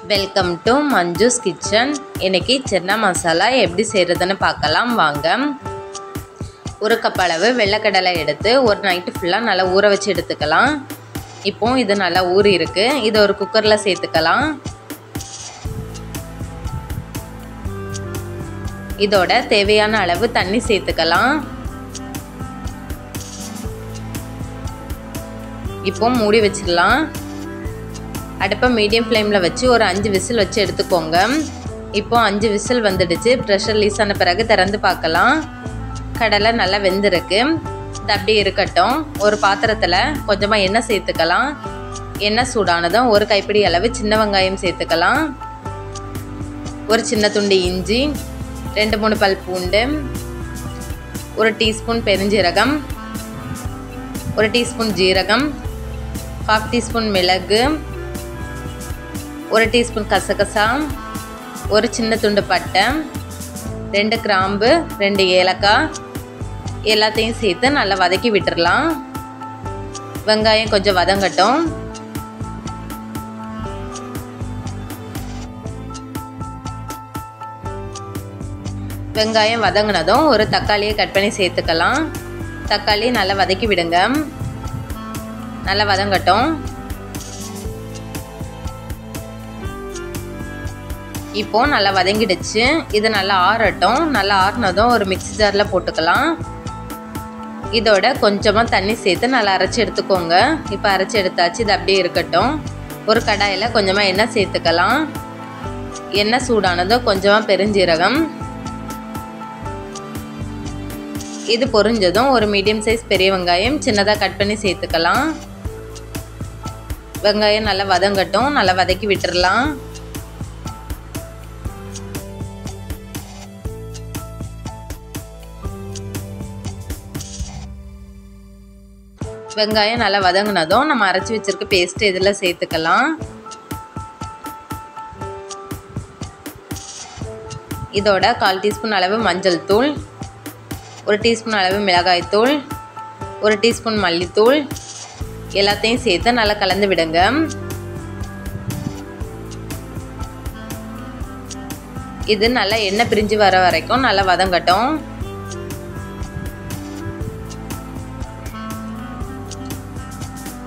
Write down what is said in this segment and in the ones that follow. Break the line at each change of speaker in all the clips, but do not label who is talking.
Welcome to Manju's kitchen. இன்றைக்கி சன்னா மசாலா எப்படி செய்கிறதுன்னு பார்க்கலாம் வாங்க. ஒரு கப் அளவு வெள்ளைக்கடலை எடுத்து ஒரு நைட்டு ஃபுல்லாக நல்லா ஊற வச்சு எடுத்துக்கலாம். இப்போ இது நல்லா ஊறி இருக்குது. இதை ஒரு குக்கரில் சேர்த்துக்கலாம். இதோட தேவையான அளவு தண்ணி சேர்த்துக்கலாம். இப்போ மூடி வச்சிடலாம். அடுப்பை மீடியம் ஃப்ளேமில் வச்சு ஒரு 5 விசில் வச்சு எடுத்துக்கோங்க. இப்போ 5 விசில் வந்துடுச்சு. ப்ரெஷர் ரிலீஸ் ஆன பிறகு திறந்து பார்க்கலாம். கடலை நல்லா வெந்திருக்கு. இது அப்படியே இருக்கட்டும். ஒரு பாத்திரத்தில் கொஞ்சமாக எண்ணெய் சேர்த்துக்கலாம். எண்ணெய் சூடானதும் ஒரு கைப்பிடி அளவு சின்ன வெங்காயம் சேர்த்துக்கலாம். ஒரு சின்ன துண்டு இஞ்சி, 2-3 பல் பூண்டு, ஒரு டீஸ்பூன் பெருஞ்சீரகம், ஒரு டீஸ்பூன் ஜீரகம், 1/2 டீஸ்பூன் மிளகு, ஒரு டீஸ்பூன் கசகசா, ஒரு சின்ன துண்டு பட்டை, 2 கிராம்பு, 2 ஏலக்காய் எல்லாத்தையும் சேர்த்து நல்லா வதக்கி விட்டுடலாம். வெங்காயம் கொஞ்சம் வதங்கட்டும். வெங்காயம் வதங்கினதும் ஒரு தக்காளியை கட் பண்ணி சேர்த்துக்கலாம். தக்காளி நல்லா வதக்கி விடுங்க. நல்லா வதங்கட்டும். இப்போ நல்லா வதங்கிடுச்சு. இது நல்லா ஆறட்டும். நல்லா ஆறினதும் ஒரு மிக்ஸி ஜாரில் போட்டுக்கலாம். இதோட கொஞ்சமாக தண்ணி சேர்த்து நல்லா அரைச்சி எடுத்துக்கோங்க. இப்போ அரைச்சி எடுத்தாச்சு. இது அப்படியே இருக்கட்டும். ஒரு கடாயில் கொஞ்சமாக எண்ணெய் சேர்த்துக்கலாம். எண்ணெய் சூடானதும் கொஞ்சமாக பெருஞ்சீரகம், இது பொரிஞ்சதும் ஒரு மீடியம் சைஸ் பெரிய வெங்காயம் சின்னதாக கட் பண்ணி சேர்த்துக்கலாம். வெங்காயம் நல்லா வதங்கட்டும். நல்லா வதக்கி விட்டுடலாம். வெங்காயம் நல்லா வதங்கினதும் நம்ம அரைச்சி வச்சிருக்க பேஸ்ட் இதில் சேர்த்துக்கலாம். இதோட 1/4 டீஸ்பூன் அளவு மஞ்சள் தூள், 1 டீஸ்பூன் அளவு மிளகாய் தூள், 1 டீஸ்பூன் மல்லித்தூள் எல்லாத்தையும் சேர்த்து நல்லா கலந்து விடுங்க. இது நல்லா எண்ணெய் பிரிஞ்சு வர வரைக்கும் நல்லா வதங்கட்டும்.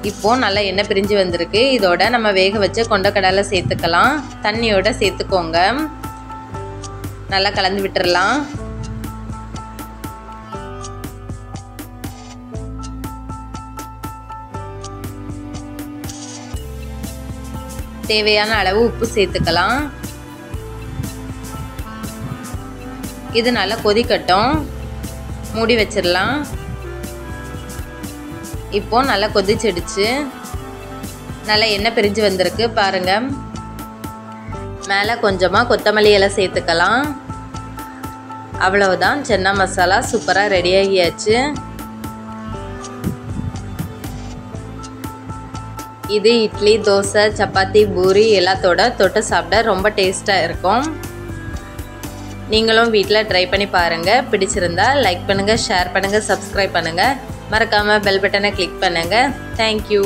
இப்போ நல்லா எண்ணெய் பிரிஞ்சு வந்திருக்கு. இதோட நம்ம வேக வச்ச கொண்டக்கடலை சேர்த்துக்கலாம். தண்ணியோட சேர்த்துக்கோங்க. நல்லா கலந்து விட்டுறலாம். தேவையான அளவு உப்பு சேர்த்துக்கலாம். இது நல்லா கொதிக்கட்டும். மூடி வச்சிடலாம். இப்போ நல்லா கொதிச்சிடுச்சு. நல்லா எண்ணெய் பிரிஞ்சு வந்திருக்கு பாருங்க. மேலே கொஞ்சமாக கொத்தமல்லி இலை சேர்த்துக்கலாம். அவ்வளவுதான், சன்னா மசாலா சூப்பராக ரெடியாகியாச்சு. இது இட்லி, தோசை, சப்பாத்தி, பூரி எல்லாத்தோட தொட்டு சாப்பிட ரொம்ப டேஸ்ட்டாக இருக்கும். நீங்களும் வீட்டில் ட்ரை பண்ணி பாருங்கள். பிடிச்சிருந்தா லைக் பண்ணுங்கள், ஷேர் பண்ணுங்கள், சப்ஸ்கிரைப் பண்ணுங்கள். மறக்காமல் பெல் பட்டனை கிளிக் பண்ணுங்கள். தேங்க்யூ.